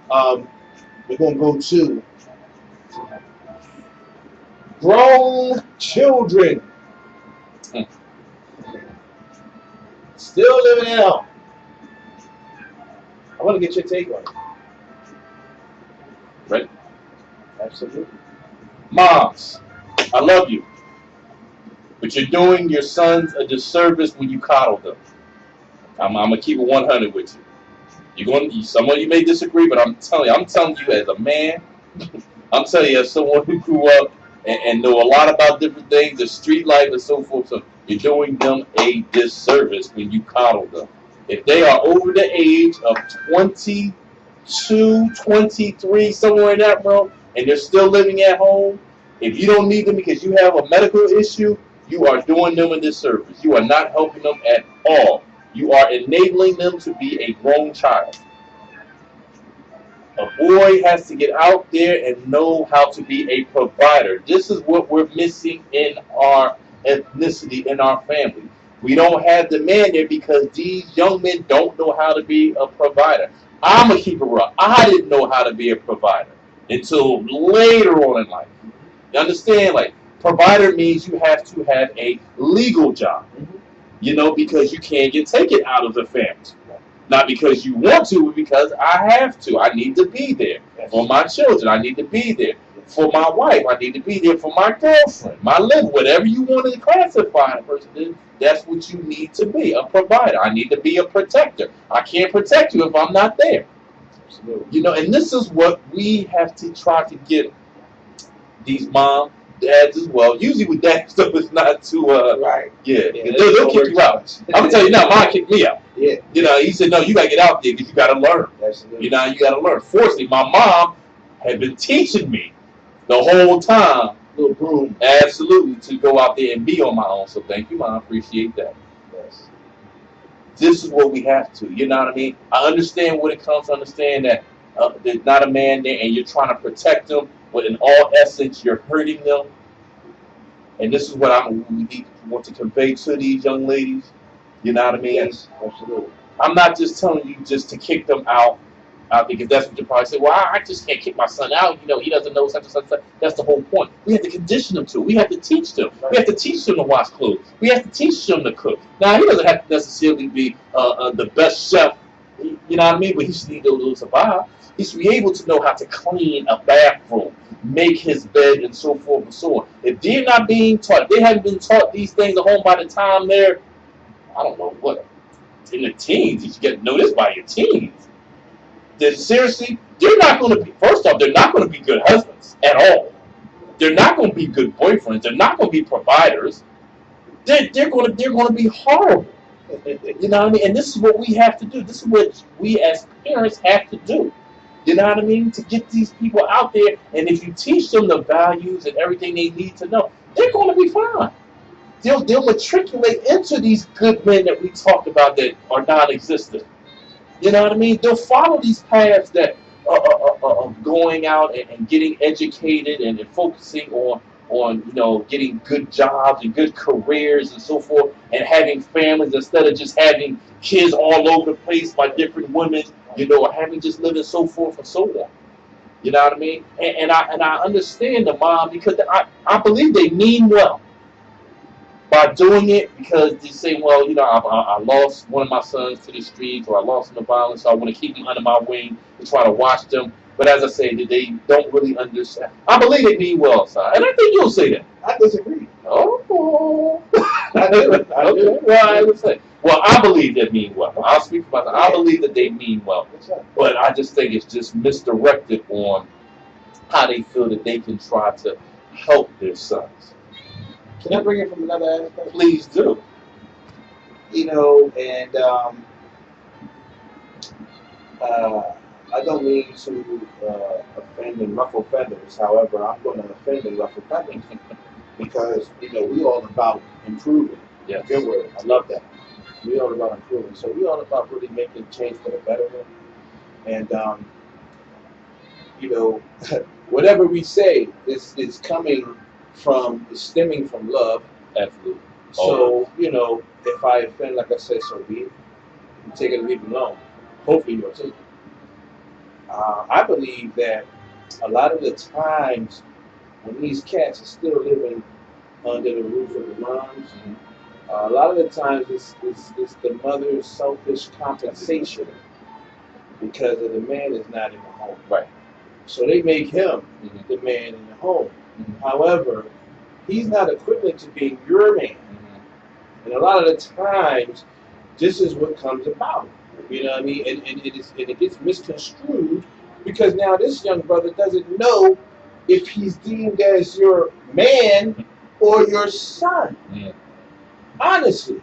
We're gonna go to grown children still living at home. I want to get your take on it. Right? Absolutely. Moms, I love you, but you're doing your sons a disservice when you coddle them. I'm gonna keep it 100 with you. Some of you may disagree, but I'm telling you as a man, I'm telling you as someone who grew up and know a lot about different things, the street life and so forth. So you're doing them a disservice when you coddle them. If they are over the age of 22, 23, somewhere in that realm, and they're still living at home, if you don't need them because you have a medical issue, you are doing them a disservice. You are not helping them at all. You are enabling them to be a grown child. A boy has to get out there and know how to be a provider. This is what we're missing in our ethnicity, in our family. We don't have the man there because these young men don't know how to be a provider. I'm a keeper up. I didn't know how to be a provider until later on in life. You understand? Like, provider means you have to have a legal job, because you can't get taken out of the family. Not because you want to, but because I have to. I need to be there for my children. I need to be there for my wife. I need to be there for my girlfriend, my live, whatever you want to classify a person as. That's what you need to be, a provider. I need to be a protector. I can't protect you if I'm not there. And this is what we have to try to get these moms, dads as well. Usually with dads stuff, it's not too right. Yeah, they'll kick you out. I'm gonna tell you now, mine kicked me out. Yeah. He said, no, you gotta get out there because you gotta learn. Absolutely. You gotta learn. Fortunately, my mom had been teaching me the whole time. Little broom. Absolutely, to go out there and be on my own. So thank you, Mom. I appreciate that. Yes. This is what we have to. You know what I mean? I understand what it comes to understand that there's not a man there and you're trying to protect them, but in all essence, you're hurting them. And this is what we want to convey to these young ladies. You know what I mean? Yes, absolutely. I'm not just telling you just to kick them out because that's what you probably say. Well, I just can't kick my son out. He doesn't know such and such. That's the whole point. We have to condition them to. We have to teach them. We have to teach them to wash clothes. We have to teach them to cook. Now, he doesn't have to necessarily be the best chef. You know what I mean? But he should be able to survive. He should be able to know how to clean a bathroom, make his bed, and so forth and so on. If they're not being taught, if they haven't been taught these things at home by the time they're, I don't know what, in the teens, you should get to know this by your teens. Then seriously, they're not going to be, first off, they're not going to be good husbands at all. They're not going to be good boyfriends. They're not going to be providers. They're going to be horrible. You know what I mean? And this is what we have to do. This is what we as parents have to do. You know what I mean? To get these people out there, and if you teach them the values and everything they need to know, they're going to be fine. They'll matriculate into these good men that we talked about that are non-existent. You know what I mean? They'll follow these paths that are going out and getting educated and focusing on getting good jobs and good careers and so forth, and having families instead of just having kids all over the place by different women, or having just living so forth and so on. You know what I mean? And I understand the mom because I believe they mean well by doing it, because they say, well, I lost one of my sons to the streets, or I lost him to violence, so I want to keep him under my wing to try to watch them. But as I say, they don't really understand. I believe they mean well, sir. And I think you'll say that. I disagree. Oh. I do. Okay. Well, I would say. Well, I believe they mean well. I'll speak for myself. I believe that they mean well. But I just think it's just misdirected on how they feel that they can try to help their sons. Can I bring it from another aspect? Please do. And I don't mean to offend and ruffle feathers. However, I'm going to offend and ruffle feathers because we all about improving. Yes. Good word. I love that. We all about improving. So we all about really making change for the betterment. And whatever we say is coming from, is stemming from love. Absolutely. So if I offend, like I said, so be it. You take it or leave it alone. Hopefully you'll take it. I believe that a lot of the times when these cats are still living under the roof of the moms, a lot of the times it's the mother's selfish compensation because of the man is not in the home. Right. So they make him the man in the home. However, he's not equivalent to being your man. And a lot of the times, this is what comes about. You know what I mean? And it gets misconstrued because now this young brother doesn't know if he's deemed as your man or your son. Honestly.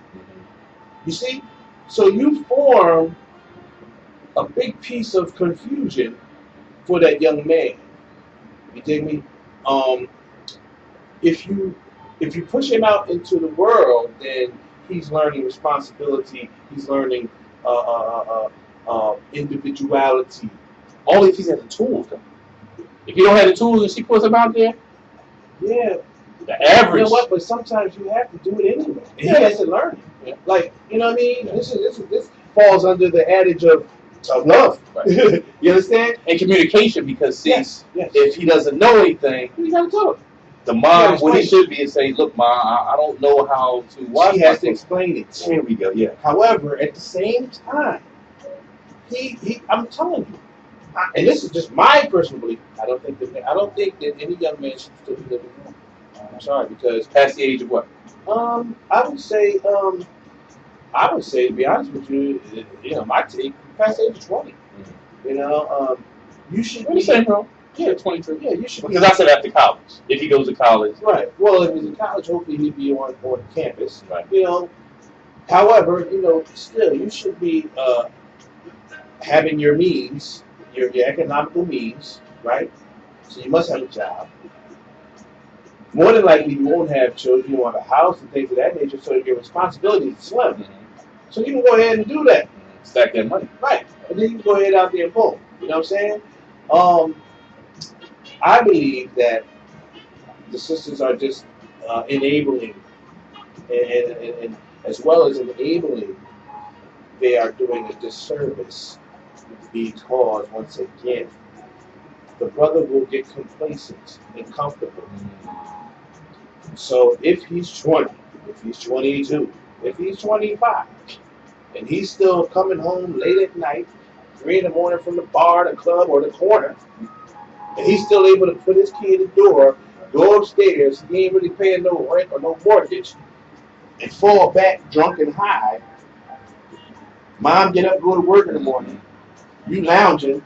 You see? So you form a big piece of confusion for that young man. You dig me? If you push him out into the world, then he's learning responsibility. He's learning individuality. Only if he's had the tools, though. If you don't have the tools and she puts him out there, yeah, the average. You know what? But sometimes you have to do it anyway. And he has to learn it. Yeah. Like, you know what I mean? Yeah. This falls under the adage of love. Right. You understand? And communication, because see, yes. If he doesn't know anything, he's got to talk. The mom, what he should be, is say, "Look, Ma, I don't know how to watch." She has to explain it. Here we go. Yeah. However, at the same time, I'm telling you, and this is just my personal belief. I don't think that any young man should still be living home. I'm sorry, because past the age of what? I would say, to be honest with you, my take, past the age of 20. You know, you should. What are you saying, bro? Yeah, 23. Yeah, you should. Because I said after college. If he goes to college. Right. Well, if he's in college, hopefully he'd be on campus. Right. You know. However, still you should be having your means, your economical means, right? So you must have a job. More than likely, you won't have children. You won't have a house and things of that nature. So your responsibility is slim. So you can go ahead and do that. Stack that money. Right. And then you can go ahead out there and boom. You know what I'm saying? I believe that the sisters are just enabling, and as well as enabling, they are doing a disservice because, once again, the brother will get complacent and comfortable. So if he's 20, if he's 22, if he's 25, and he's still coming home late at night, 3 in the morning from the bar, the club, or the corner, and he's still able to put his key in the door, go upstairs, he ain't really paying no rent or no mortgage, and fall back drunk and high. Mom get up, go to work in the morning. You lounging.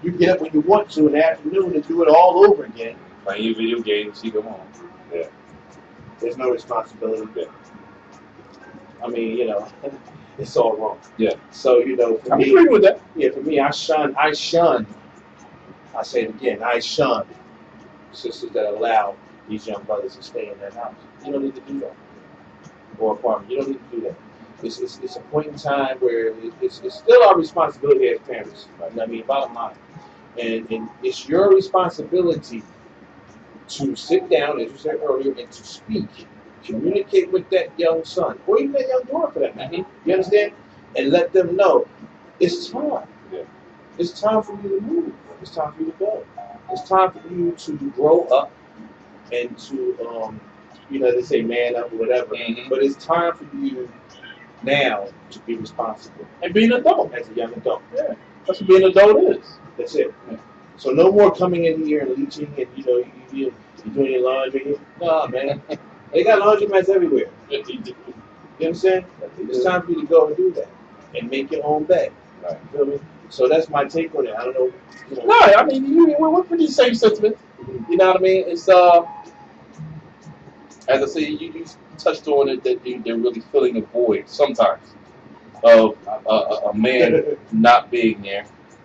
You get up when you want to in the afternoon and do it all over again. Playing your video games, you go home. Yeah. There's no responsibility there. I mean, it's all wrong. Yeah. So, for I'm me, agreeing with that. Yeah, for me, I shun. I say it again, I shun sisters that allow these young brothers to stay in their house. You don't need to do that. Or apartment. You don't need to do that. It's a point in time where it's still our responsibility as parents. Right? I mean, bottom line. And it's your responsibility to sit down, as you said earlier, and to speak, communicate with that young son, or even that young daughter for that matter. You understand? And let them know it's time. Yeah. It's time for you to move. It's time for you to go. It's time for you to grow up and to, they say man up or whatever. But it's time for you now to be responsible and be an adult as a young adult. Yeah, that's what being an adult is. That's it. Yeah. So no more coming in here and leeching and you're doing your laundry. Nah, man, they got laundromats everywhere. You know what I'm saying? It's time for you to go and do that and make your own bed. Right. You feel me? So that's my take on it. I don't know. No, I mean we're pretty same sentiment. You know what I mean? It's as I say, you touched on it that they're really filling a void sometimes of a man not being there,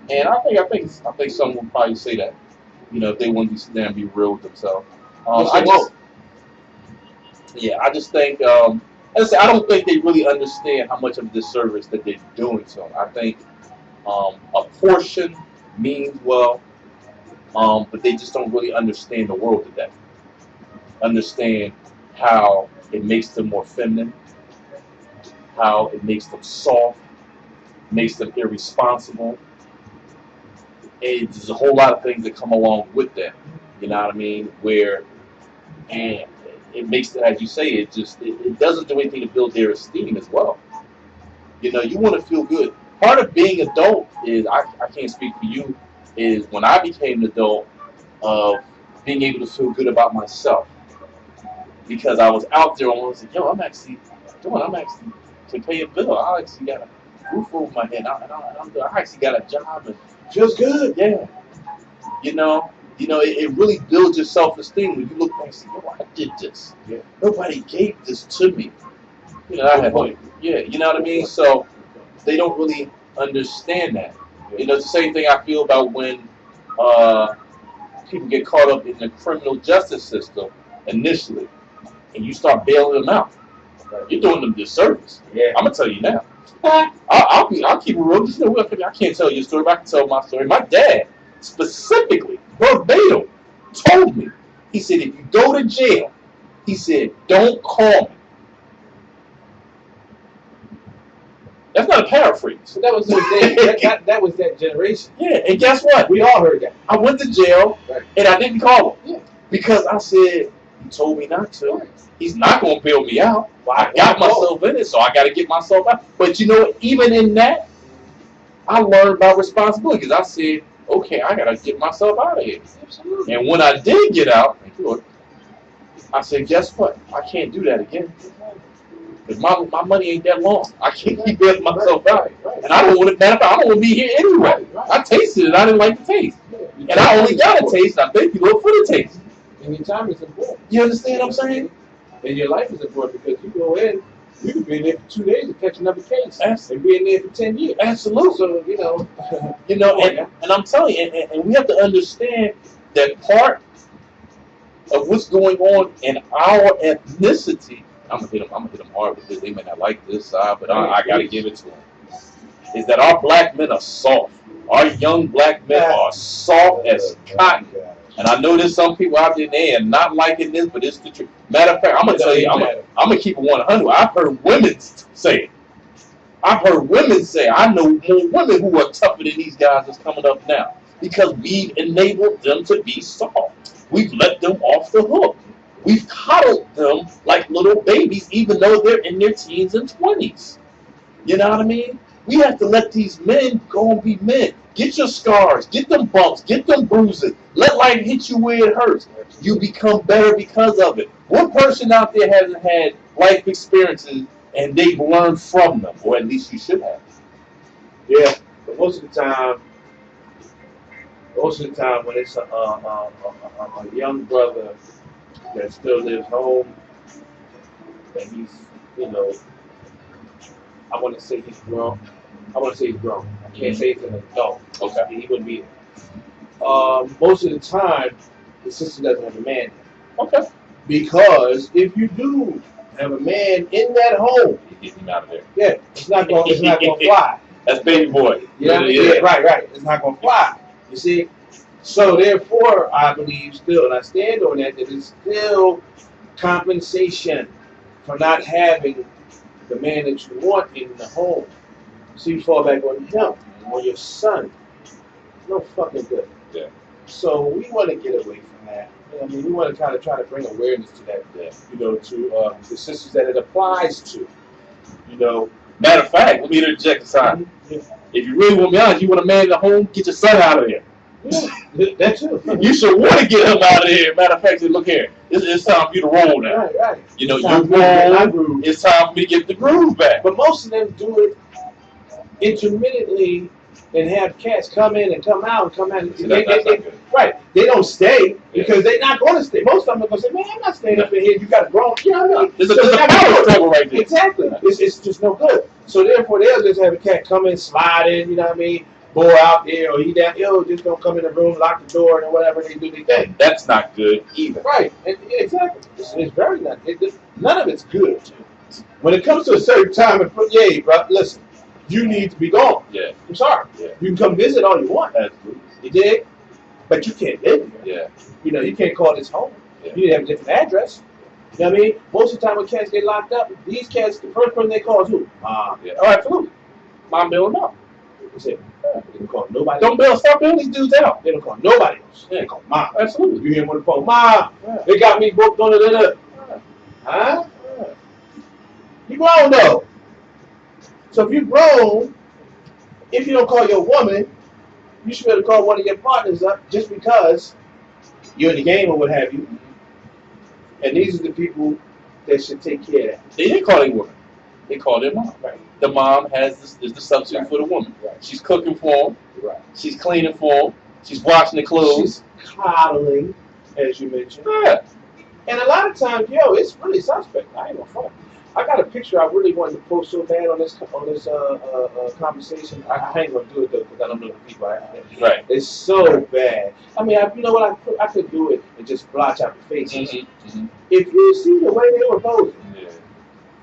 and I think some will probably say that, if they want to sit there and be real with themselves. I just think, as I say, I don't think they really understand how much of a disservice that they're doing to them. I think a portion means well, but they just don't really understand the world of that. Understand how it makes them more feminine, how it makes them soft, makes them irresponsible, there's a whole lot of things that come along with that. You know what I mean? And it makes it, as you say, it doesn't do anything to build their esteem as well. You know, you want to feel good. Part of being adult is, I can't speak for you, is when I became an adult, of being able to feel good about myself. Because I was out there and I was like, yo, I'm actually to pay a bill. I actually got a roof over my head. I actually got a job and feels good. Yeah. You know, it really builds your self-esteem when you look back and say, yo, I did this. Yeah. Nobody gave this to me. You know, you know what I mean? So they don't really understand that. You know, it's the same thing I feel about when people get caught up in the criminal justice system initially, and you start bailing them out. You're doing them disservice. Yeah. I'm gonna tell you now. I'll keep it real. You know, I can't tell you a story, but I can tell my story. My dad specifically, verbatim, told me. He said, if you go to jail, he said, don't call me. That's not a paraphrase. So that was that was that generation. Yeah, and guess what? We all heard that. I went to jail, right, and I didn't call him. Yeah. Because I said, he told me not to. Right. He's not going to bail me out. I got myself in it, so I got to get myself out. But you know, even in that, I learned about responsibility because I said, okay, I got to get myself out of here. Absolutely. And when I did get out, I said, guess what? I can't do that again. Because my money ain't that long. I can't keep bailing myself out. Right. And I don't want to, I don't want to be here anyway. Right. I tasted it. I didn't like the taste. Yeah. And I only got a taste. I thank you, Lord, for the taste. And your time is important. You understand what I'm saying? And your life is important because you go in, you could be in there for 2 days and catch another case. Absolutely. And be in there for 10 years. Absolutely. So, and I'm telling you, and we have to understand that part of what's going on in our ethnicity. I'm gonna hit them hard with this. They may not like this side, but I gotta give it to them. Is that our black men are soft? Our young black men are soft as cotton. And I know there's some people out there, they are not liking this, but it's the truth. Matter of fact, I'm gonna tell you, I'm gonna keep it 100. I've heard women say it. I've heard women say, I know more women who are tougher than these guys that's coming up now because we've enabled them to be soft. We've let them off the hook. We've coddled them like little babies, even though they're in their teens and 20s. You know what I mean? We have to let these men go and be men. Get your scars, get them bumps, get them bruises. Let life hit you where it hurts. You become better because of it. One person out there hasn't had life experiences and they've learned from them, or at least you should have. Yeah, but most of the time when it's a young brother that still lives home, and he's, I want to say he's grown. I can't say he's an adult. Okay. He wouldn't be there. Most of the time, the sister doesn't have a man there. Okay. Because if you do have a man in that home, you get him out of there. Yeah, it's not going to fly. That's baby boy. You know what I mean? Yeah, right. It's not going to fly. You see? So therefore, I believe still, and I stand on that it's still compensation for not having the man that you want in the home. So you fall back on him, on your son. It's no fucking good. Yeah. So we want to get away from that. I mean, we want to kind of try to bring awareness to that, to the sisters that it applies to. Matter of fact, let me interject aside. Yeah. If you really want to be honest, you want a man in the home, get your son out of here. Yeah, that's it. You should want to get him out of here. Matter of fact, say, look here, it's time for you to roll now. Right. You're grown. It's time for me to get the groove back. But most of them do it intermittently and have cats come in and come out and come out. Right. They don't stay because they're not going to stay. Most of them are going to say, man, I'm not staying up in here. You got to grow. You know what I mean? There's a power struggle right there. Exactly. It's just no good. So therefore, they'll just have a cat come in, slide in, you know what I mean? Boy out there, or he down, just don't come in the room, lock the door, and whatever they do, they think. That's not good either. Right. Exactly. It's very not. None of it's good. When it comes to a certain time, bro, listen, you need to be gone. Yeah. I'm sorry. Yeah. You can come visit all you want. Absolutely. You dig? But you can't live here. Yeah. You can't call this home. Yeah. You need to have a different address. You know what I mean? Most of the time when cats get locked up, these cats, the first person they call is who? Yeah. Oh, absolutely. Mom bailed them out. That's it. They don't call nobody. Stop building these dudes out. They don't call nobody else. Yeah. They call mom. Absolutely. You hear them on the phone, mom. Yeah. They got me booked on the. Huh? Yeah. You grown though. So if you grown, if you don't call your woman, you should be able to call one of your partners up just because you're in the game or what have you. And these are the people that should take care of that. They didn't call their woman. They call their mom. Right. The mom is the substitute right. for the woman. Right. She's cooking for them. Right. She's cleaning for them. She's washing the clothes. She's coddling, as you mentioned. Yeah. And a lot of times, it's really suspect. I ain't gonna front. I got a picture I really wanted to post so bad on this conversation. I ain't gonna do it though because I don't know the people. Right. It's so bad. I mean, you know what? I could do it and just blotch out the faces. If you see the way they were posing,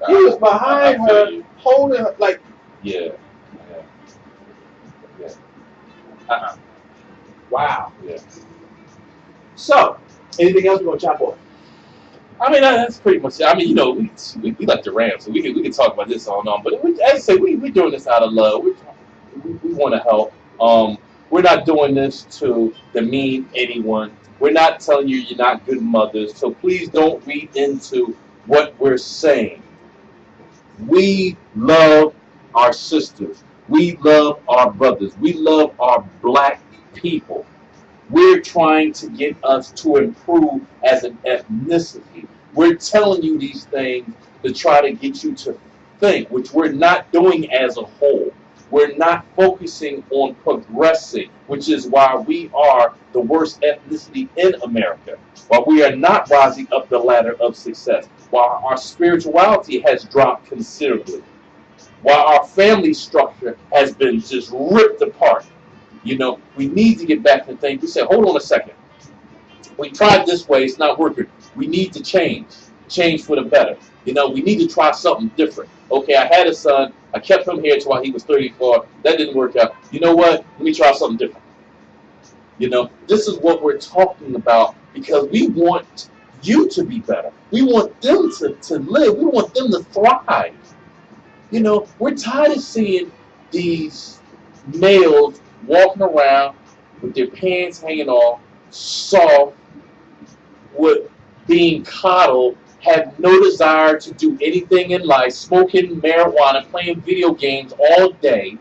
he was behind her, holding her like. Yeah. Wow. Yeah. So, anything else we're gonna chop off? I mean, that's pretty much it. I mean, we like the Rams, so we can talk about this all on. But as I say, we're doing this out of love. We want to help. We're not doing this to demean anyone. We're not telling you you're not good mothers. So please don't read into what we're saying. We love our sisters. We love our brothers. We love our black people. We're trying to get us to improve as an ethnicity. We're telling you these things to try to get you to think, which we're not doing as a whole. We're not focusing on progressing, which is why we are the worst ethnicity in America. While we are not rising up the ladder of success. While our spirituality has dropped considerably. While our family structure has been just ripped apart. We need to get back to things. We say, hold on a second. We tried this way, it's not working. We need to change for the better. We need to try something different. Okay, I had a son. I kept him here until he was 34. That didn't work out. You know what? Let me try something different. This is what we're talking about because we want you to be better. We want them to live. We want them to thrive. We're tired of seeing these males walking around with their pants hanging off, soft, with being coddled, have no desire to do anything in life, smoking marijuana, playing video games all day,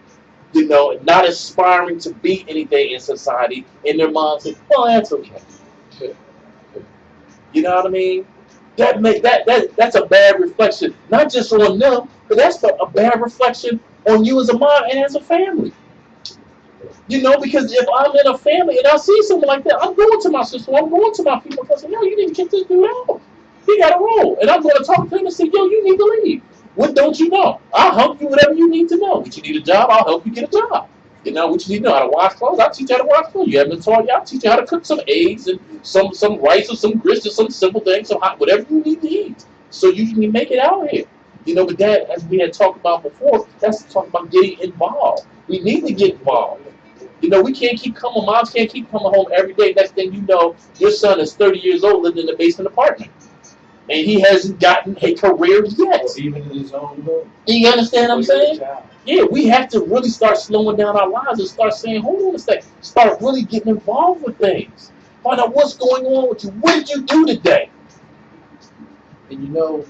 not aspiring to be anything in society, and their mom says, "Oh, that's okay." You know what I mean? That's a bad reflection, not just on them, but that's a bad reflection on you as a mom and as a family. Because if I'm in a family and I see someone like that, I'm going to my sister, I'm going to my people because, you need to kick this dude out. He got a role. And I'm going to talk to him and say, you need to leave. What don't you know? I'll help you whatever you need to know. If you need a job, I'll help you get a job. What you need to know, how to wash clothes, I'll teach you how to wash clothes. You haven't been taught yet, I'll teach you how to cook some eggs and some rice or some grits or some simple things, whatever you need to eat. So you can make it out here. But that, as we had talked about before, that's talking about getting involved. We need to get involved. We can't keep coming, moms can't keep coming home every day. Next thing you know, your son is 30 years old living in a basement apartment. And he hasn't gotten a career yet. Or even in his own home. You understand what I'm saying? Yeah, we have to really start slowing down our lives and start saying, hold on a second. Start really getting involved with things. Find out what's going on with you. What did you do today? And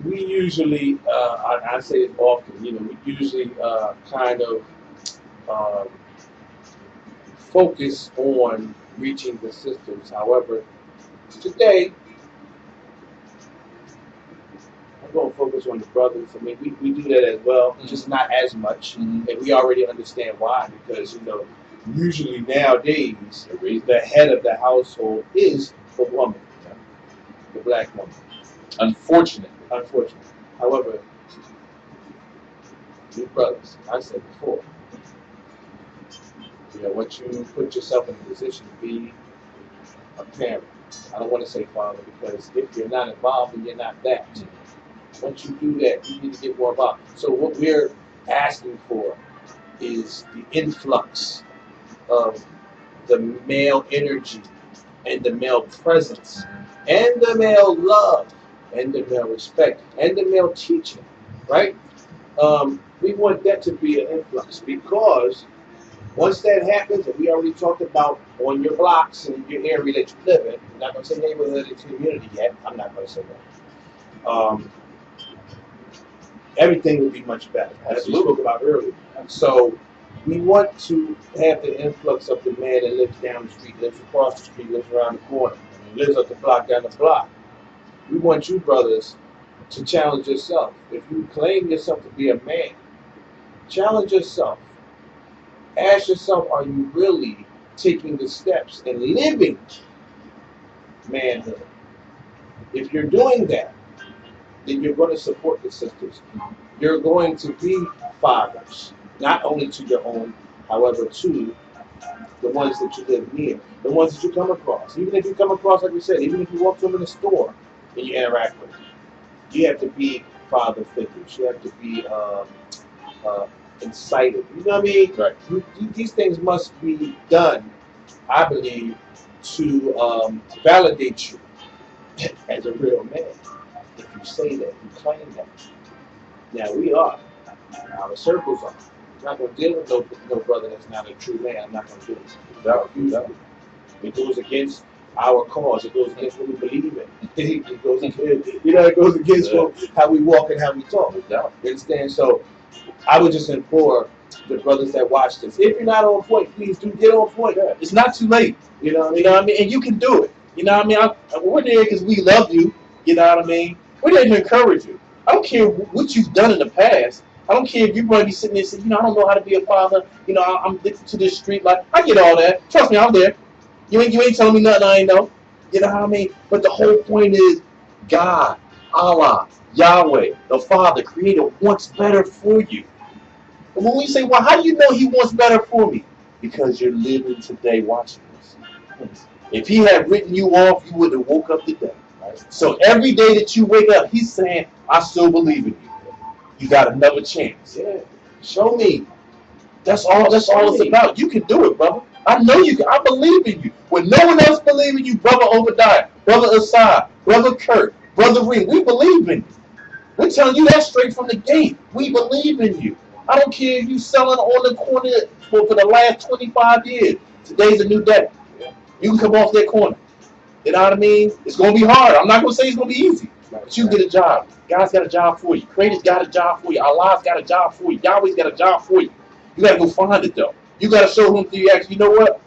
we usually, I say it often, we usually kind of focus on reaching the sisters. However, today, I'm going to focus on the brothers. I mean, we do that as well, just not as much. And we already understand why, because, usually nowadays, the head of the household is the woman, the black woman. Unfortunately. However, you brothers, I said before, once you put yourself in a position to be a parent, I don't want to say father, because if you're not involved, then you're not that. Once you do that, you need to get more involved. So what we're asking for is the influx of the male energy and the male presence and the male love and the male respect and the male teaching, right? We want that to be an influx because once that happens, and we already talked about on your blocks and your area that you live in, I'm not going to say neighborhood and community yet. I'm not going to say that. Everything will be much better, as we spoke about earlier. So we want to have the influx of the man that lives down the street, lives across the street, lives around the corner, lives up the block, down the block. We want you brothers to challenge yourself. If you claim yourself to be a man, challenge yourself. Ask yourself, are you really taking the steps and living manhood? If you're doing that, then you're going to support the sisters. You're going to be fathers, not only to your own, however, to the ones that you live near, the ones that you come across. Even if you come across, like we said, even if you walk to them in the store and you interact with them, you have to be father figures. You have to be incited. You know what I mean? Right. These things must be done, I believe, to validate you as a real man. If you say that, you claim that. Now we are. Our circles are. I'm not going to deal with no brother that's not a true man. I'm not going to do it. It goes against our cause. It goes against what we believe in. It goes against, it goes against how we walk and how we talk. You understand? So I would just implore the brothers that watch this, if you're not on point, please do get on point. It's not too late. You know what I mean? And you can do it. You know what I mean? We're there because we love you. You know what I mean? We're there to encourage you. I don't care what you've done in the past. I don't care if you're going to be sitting there saying, I don't know how to be a father. I'm addicted to this street life. I get all that. Trust me, I'm there. You ain't telling me nothing I ain't know. You know what I mean? But the whole point is God, Allah, Yahweh, the Father, Creator, wants better for you. And when we say, well, how do you know He wants better for me? Because you're living today watching this. If He had written you off, you would have woke up today. So every day that you wake up, He's saying, I still believe in you. You got another chance. Yeah. Show me. That's all it's about. You can do it, brother. I know you can. I believe in you. When no one else believes in you, Brother Obadiah, Brother Asad, Brother Kurt, Brother Reed, we believe in you. We're telling you that straight from the gate. We believe in you. I don't care if you selling on the corner for the last 25 years. Today's a new day. You can come off that corner. You know what I mean? It's going to be hard. I'm not going to say it's going to be easy. But you can get a job. God's got a job for you. Creator's got a job for you. Allah's got a job for you. Yahweh's got a job for you. You got to go find it, though. You got to show Him through your actions. You know what?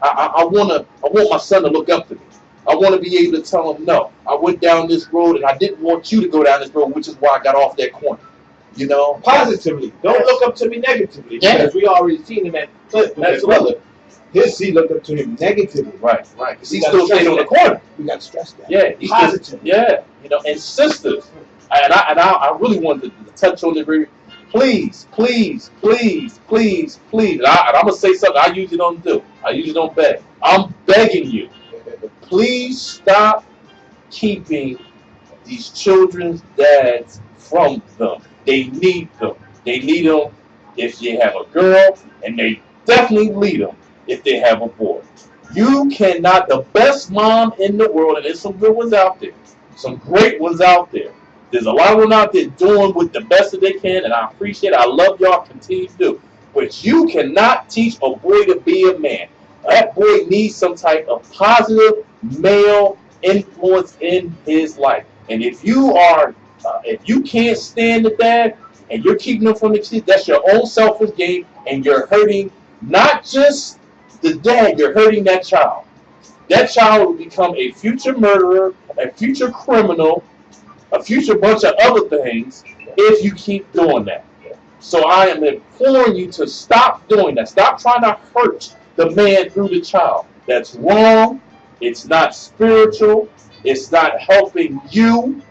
I want my son to look up to me. I want to be able to tell him, no, I went down this road and I didn't want you to go down this road, which is why I got off that corner. Positively. Don't look up to me negatively. Because we already seen him at clip with his brother. He looked up to him negatively. Right. Because he still stayed on the corner. We got stressed out. Yeah. Positively. And sisters. And I really wanted to touch on this. Please. And I'm going to say something I usually don't do. I usually don't beg. I'm begging you. Please stop keeping these children's dads from them. They need them. They need them if they have a girl, and they definitely need them if they have a boy. You cannot, the best mom in the world, and there's some good ones out there, some great ones out there. There's a lot of them out there doing with the best that they can, and I appreciate it. I love y'all. Continue to do. But you cannot teach a boy to be a man. That boy needs some type of positive male influence in his life. And if you can't stand the dad and you're keeping them from the kids, that's your own selfish game, and you're hurting not just the dad, you're hurting that child. That child will become a future murderer, a future criminal, a future bunch of other things if you keep doing that. So I am imploring you to stop doing that. Stop trying to hurt the man through the child. That's wrong. It's not spiritual. It's not helping you.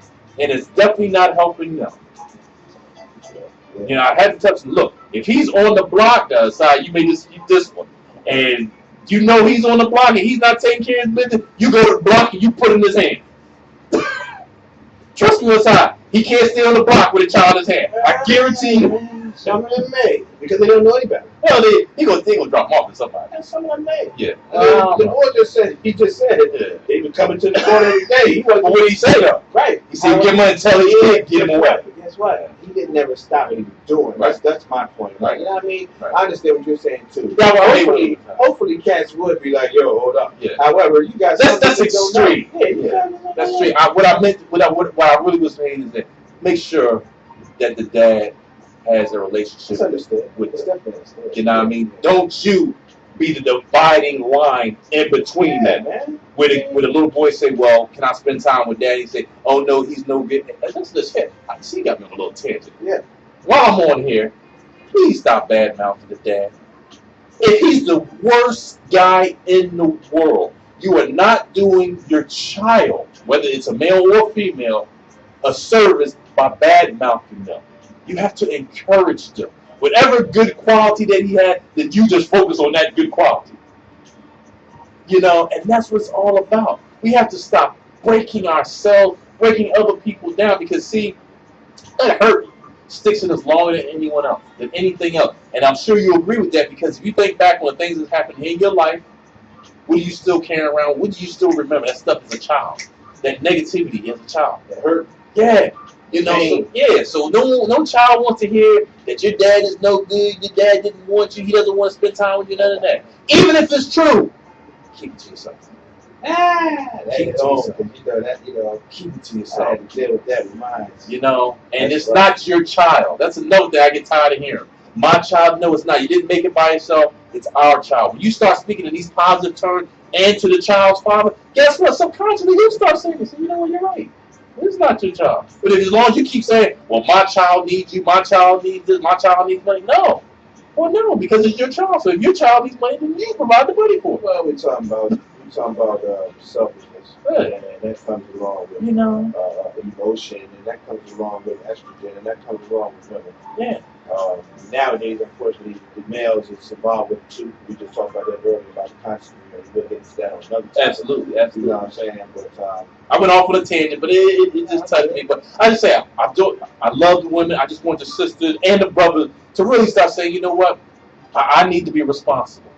And it's definitely not helping them. I had to touch him. Look, if he's on the block side, you may just keep this one. And you know he's on the block and he's not taking care of his business, you go to the block and you put in his hand. Trust me, aside, he can't stay on the block with a child in his hand. I guarantee you. Some of them may, because they don't know any better. Well, they gonna drop them off to somebody. And some of them may. Yeah. The boy just said it. He been coming to the corner every day. But what did he say though? Right. He said, get money and tell his kid, get him away. Guess guess what? He didn't never stop what he was doing. That's my point. Like, you know what I mean? I understand what you're saying too. Yeah, well, hopefully cats would be like, yo, hold up. Yeah. However, you guys that's extreme. Yeah. That's extreme. What I really was saying is that make sure that the dad has a relationship with them. You know what I mean? Don't you be the dividing line in between that. Man. Where the little boy say, well, can I spend time with daddy? Say, oh no, he's no good. Let's hit. I see you got me on a little tangent. Yeah. While I'm on here, please stop bad mouthing the dad. If he's the worst guy in the world, you are not doing your child, whether it's a male or female, a service by bad mouthing them. You have to encourage them. Whatever good quality that he had, then you just focus on that good quality. You know, and that's what it's all about. We have to stop breaking ourselves, breaking other people down, because see, that hurt sticks in us longer than anyone else, than anything else. And I'm sure you agree with that, because if you think back on things that happened in your life, what do you still carry around? What do you still remember? That stuff as a child. That negativity as a child. That hurt. Yeah. You know, so no child wants to hear that your dad is no good, your dad didn't want you, he doesn't want to spend time with you, none of that. Even if it's true, keep it to yourself. Keep it to yourself. Keep it to yourself. I had to deal with that with mine. You know, and it's not your child. That's another thing I get tired of hearing. My child, no, it's not. You didn't make it by yourself. It's our child. When you start speaking in these positive terms and to the child's father, guess what? Subconsciously, you start saying this. You know what? You're right. It's not your child. But as long as you keep saying, well, my child needs you, my child needs this, my child needs money. No. Well, no, because it's your child. So if your child needs money, then you provide the money for it. Well, we're talking about selfishness. And that comes along with emotion, and that comes along with estrogen, and that comes along with women. Yeah. Nowadays, unfortunately, the males is involved with too. We just talked about that earlier about the constantly. We'll get into that on another time. Absolutely. You know what I'm saying? But I went off on a tangent, but it just touched me. But I just say I love the women. I just want the sisters and the brothers to really start saying, you know what? I need to be responsible.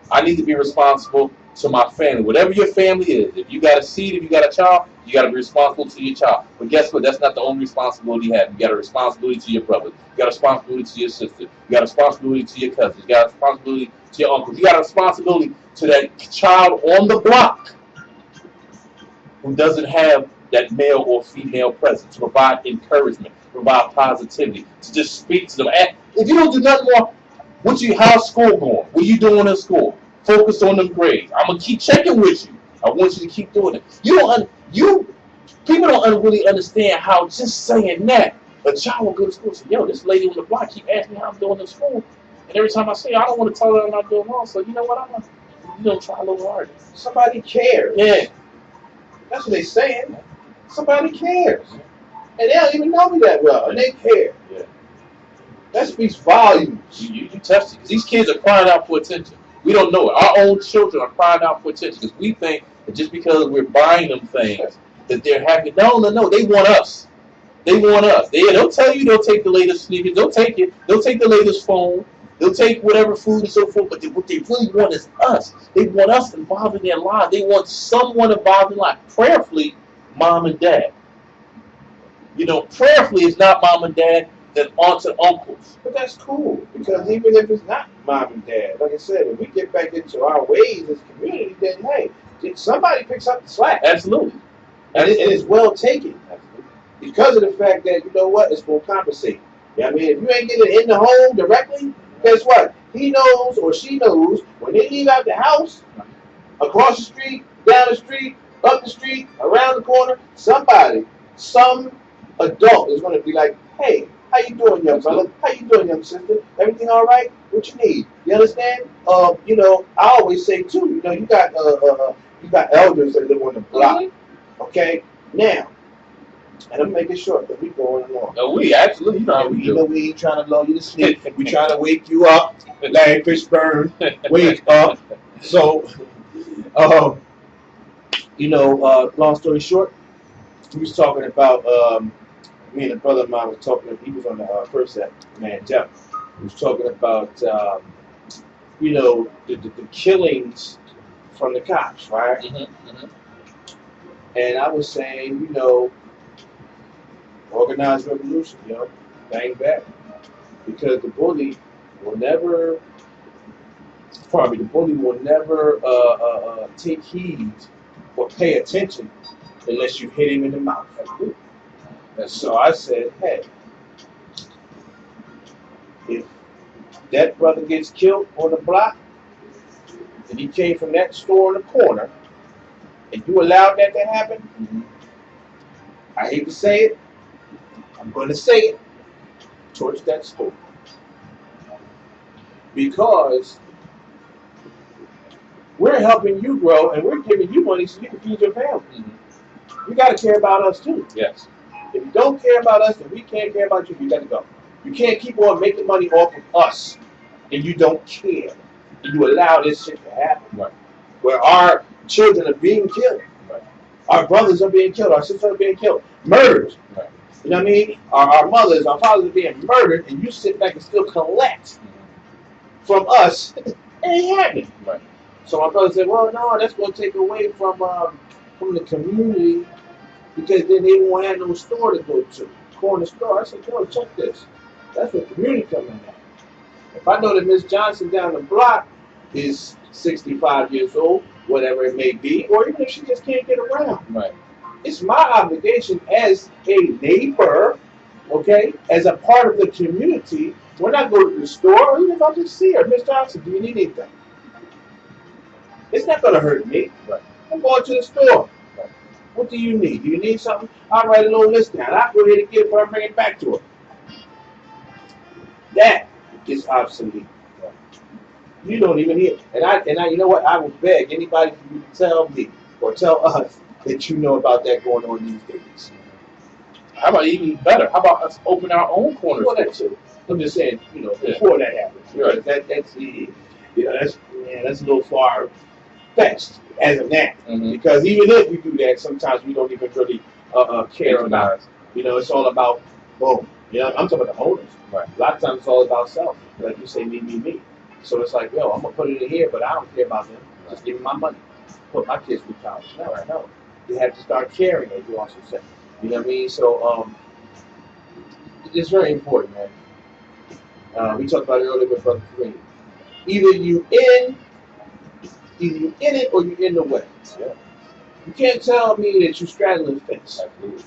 I need to be responsible to my family. Whatever your family is, if you got a seed, if you got a child, you got to be responsible to your child. But guess what? That's not the only responsibility you have. You got a responsibility to your brothers. You got a responsibility to your sister. You got a responsibility to your cousins. You got a responsibility to your uncles. You got a responsibility to that child on the block who doesn't have that male or female presence, to provide encouragement, provide positivity, to just speak to them. And if you don't do nothing more, how's school going? What are you doing in school? Focus on them grades. I'm gonna keep checking with you. I want you to keep doing it. People don't really understand how just saying that a child will go to school and say, yo, this lady on the block keep asking me how I'm doing in school, and every time I say I don't want to tell her I'm not doing wrong. So you know what? I'm gonna try a little harder. Somebody cares. Yeah. That's what they're saying. Somebody cares. And they don't even know me that well, and they care. Yeah. That speaks volumes. You touched it. Because these kids are crying out for attention. We don't know it. Our own children are crying out for attention because we think that just because we're buying them things that they're happy. No. They want us. They want us. They'll tell you they'll take the latest sneakers. They'll take it. They'll take the latest phone. They'll take whatever food and so forth. But what they really want is us. They want us involved in their lives. They want someone involved in life. Prayerfully, mom and dad. You know, prayerfully is not mom and dad, then aunts and uncles. But that's cool, because even if it's not mom and dad, like I said, if we get back into our ways as a community, then hey, somebody picks up the slack. Absolutely. And it's well taken. Absolutely. Because of the fact that, you know what, it's going to compensate. You know what I mean? If you ain't getting it in the home directly, guess what? He knows or she knows when they leave out the house, across the street, down the street, up the street, around the corner, some adult is going to be like, hey, how you doing, young brother? How you doing, young sister? Everything all right? What you need? You understand? You know, I always say too, you know, you got elders that live on the block. Okay? Now, and I'm making sure that we going along. No, we absolutely, you know how we do. You know, we ain't trying to lull you to sleep. We trying to wake you up. Larry Fishburne, wake up. So, you know, long story short, we was talking about, me and a brother of mine was talking, he was on the first set, man, Jeff. He was talking about, you know, the killings from the cops, right? Mm-hmm. And I was saying, you know, Organized revolution, bang back. Because the bully will never, take heed or pay attention unless you hit him in the mouth. And so I said, hey, if that brother gets killed on the block, and he came from that store in the corner, and you allowed that to happen, I hate to say it, I'm going to say it, towards that store. Because we're helping you grow, and we're giving you money so you can feed your family. You got to care about us too. Yes. If you don't care about us, and we can't care about you, you got to go. You can't keep on making money off of us, and you don't care. And you allow this shit to happen. Right. Where our children are being killed. Right. Our brothers are being killed. Our sisters are being killed. Murders. Right. You know what I mean? Our mothers, our fathers are being murdered, and you sit back and still collect from us. It ain't happening. Right. So my brother said, well, no, that's going to take away from the community, because then they won't have no store to go to. Corner store. I said, yo, check this. That's where community coming at. If I know that Miss Johnson down the block is 65 years old, whatever it may be, or even if she just can't get around, right? It's my obligation as a neighbor, okay, as a part of the community, when I go to the store, or even if I just see her, Miss Johnson, do you need anything? It's not going to hurt me. Right. I'm going to the store. Right. What do you need? Do you need something? I'll write a little list down. I'll go ahead and get it before I bring it back to her. That is obsolete. Right. You don't even hear. And I, you know what? I will beg anybody for you to tell me or tell us that you know about that going on these days. How about even better? How about us open our own corner store? I'm just saying, before that happens. Right. That's a little far fetched as of now. Because even if we do that, sometimes we don't even really care about it. It's all about boom. I'm talking about the owners. Right. A lot of times it's all about self. Like you say, me. So it's like, yo, I'm gonna put it in here, but I don't care about them. Just give me my money. Put my kids through college. No. They have to start caring, as you also said. You know what I mean? So it's very important, man. We talked about it earlier with Brother Kareem. Either you in it or you in the way. Yeah. You can't tell me that you're straddling the fence. Absolutely.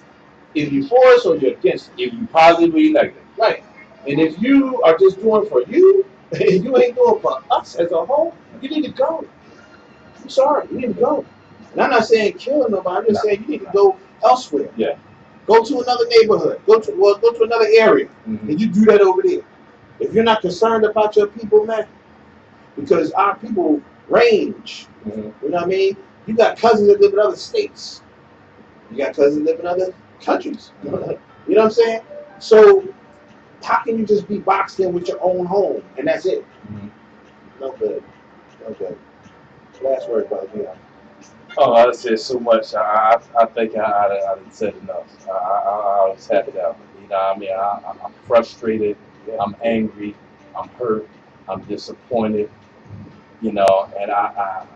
If you for us or you're against it. If you positively negative. Right. And if you are just doing for you, and you ain't doing for us as a whole, you need to go. I'm sorry, you need to go. And I'm not saying kill nobody. I'm just saying you need to go elsewhere. Yeah. Go to another neighborhood. Go to another area, and you do that over there. If you're not concerned about your people, man, because our people range. You know what I mean? You got cousins that live in other states. You got cousins that live in other countries. You know what I'm saying? So how can you just be boxed in with your own home and that's it? No good. Last word, brother. Yeah. Oh, I said so much. I think I said enough. I was happy out. I mean, I'm frustrated. Yeah. I'm angry. I'm hurt. I'm disappointed. And I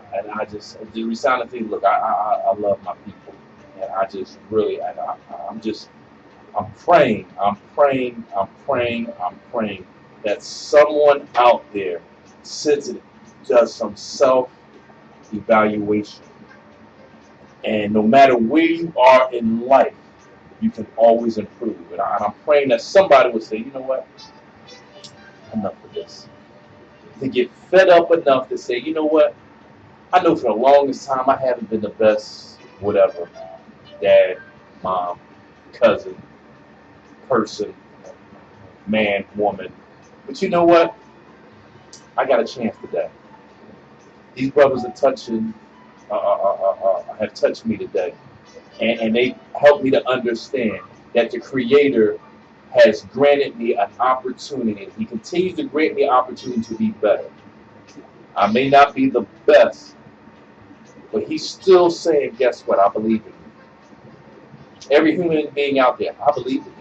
just the resounding thing. Look, I love my people, and I just really, I'm praying that someone out there sits and does some self-evaluation. And no matter where you are in life, you can always improve. And I'm praying that somebody would say, you know what? Enough of this. To get fed up enough to say, you know what? I know for the longest time I haven't been the best, whatever, dad, mom, cousin, person, man, woman. But you know what? I got a chance today. These brothers are have touched me today. And they helped me to understand that the Creator has granted me an opportunity. He continues to grant me an opportunity to be better. I may not be the best, but He's still saying, guess what? I believe in you. Every human being out there, I believe in you.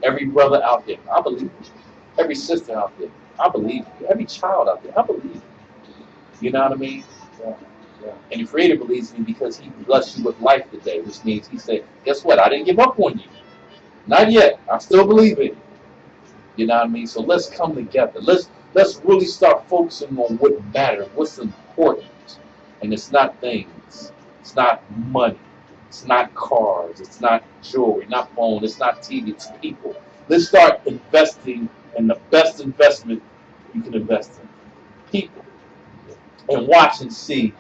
Every brother out there, I believe in you. Every sister out there, I believe in you. Every child out there, I believe in you. You know what I mean? Yeah. And the Creator believes in you because He blessed you with life today, which means He said, guess what? I didn't give up on you. Not yet. I still believe it. You know what I mean? So let's come together. Let's really start focusing on what matters, what's important. And it's not things. It's not money. It's not cars. It's not jewelry, not phone. It's not TV. It's people. Let's start investing in the best investment you can invest in. People. And watch and see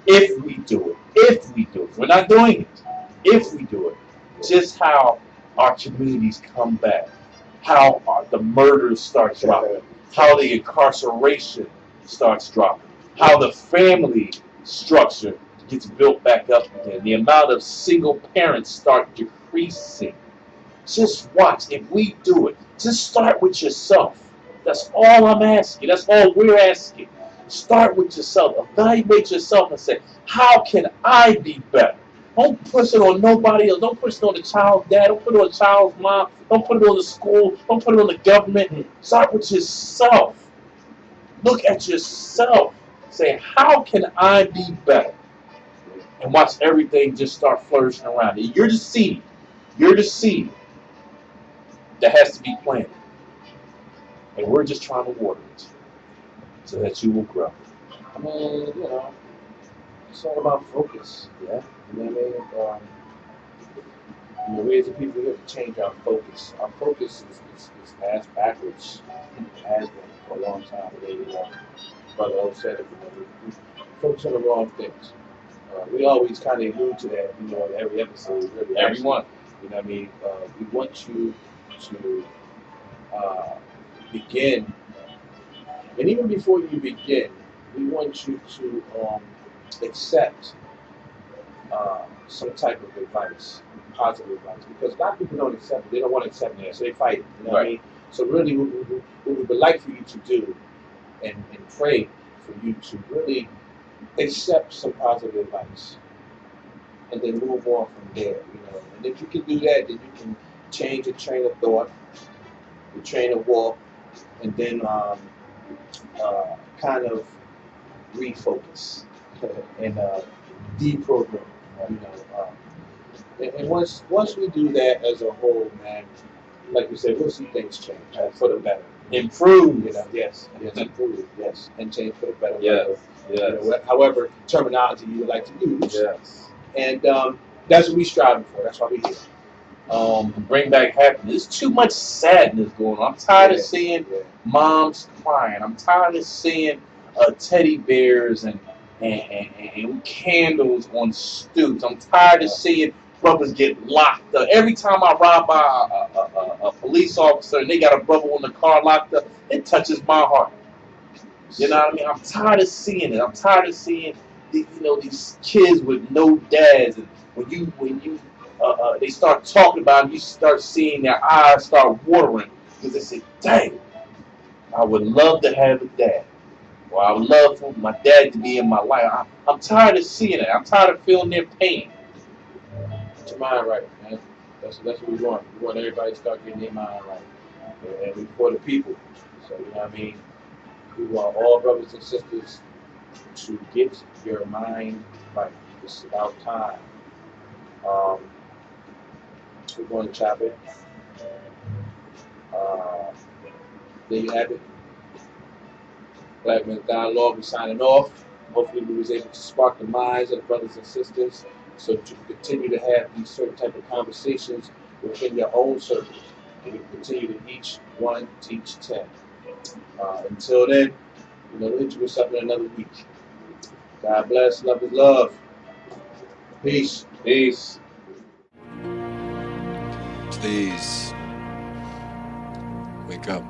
if we do it. If we do it. We're not doing it. If we do it. Just how our communities come back. How the murders start dropping. How the incarceration starts dropping. How the family structure gets built back up again. The amount of single parents start decreasing. Just watch. If we do it, just start with yourself. That's all I'm asking. That's all we're asking. Start with yourself. Evaluate yourself and say, how can I be better? Don't push it on nobody else. Don't push it on the child's dad. Don't put it on the child's mom. Don't put it on the school. Don't put it on the government. Start with yourself. Look at yourself. Say, how can I be better? And watch everything just start flourishing around you. You're the seed. You're the seed that has to be planted. And we're just trying to water it so that you will grow. I mean, you know, it's all about focus. Yeah. You know what I mean? You know, we as a people, we have to change our focus. Our focus is ass backwards. It has been for a long time. Brother O said it, you know, we focus on the wrong things. We always kind of allude to that, you know, in every episode. Really, Everyone. You know what I mean? We want you to begin, and even before you begin, we want you to accept some type of advice, positive advice, because a lot of people don't accept it. They don't want to accept it, so they fight it. You know what I mean? So really, what we would like for you to do and pray for you to really accept some positive advice and then move on from there. You know, and if you can do that, then you can change your train of thought, your train of walk, and then kind of refocus and deprogram. You know, and once we do that as a whole, man, like we said, we'll see things change for the better. Improve. You know, yes, improve, yes, and change for the better. Yes, yes. You know, however terminology you would like to use. Yes. And that's what we striving for. That's why we're here. Bring back happiness. There's too much sadness going on. I'm tired of seeing moms crying. I'm tired of seeing teddy bears and candles on stoops. I'm tired of seeing brothers get locked up. Every time I ride by a police officer and they got a brother in the car locked up, it touches my heart. You know what I mean? I'm tired of seeing it. I'm tired of seeing these kids with no dads. And when you they start talking about it, you start seeing their eyes start watering because they say, "Dang, I would love to have a dad. Or I would love for my dad to be in my life." I'm tired of seeing it. I'm tired of feeling their pain. Get your mind right, man. That's what we want. We want everybody to start getting their mind right. And we for the people. So, you know what I mean? We want all brothers and sisters to get your mind right. It's about time. We're going to chop it. There you have it. Black Men's Dialogue, we're signing off. Hopefully we was able to spark the minds of the brothers and sisters so that you can continue to have these certain type of conversations within your own circles. And you can continue to each one teach 10. Until then, we'll hit you with something another week. God bless. Love is love. Peace. Peace. Please wake up.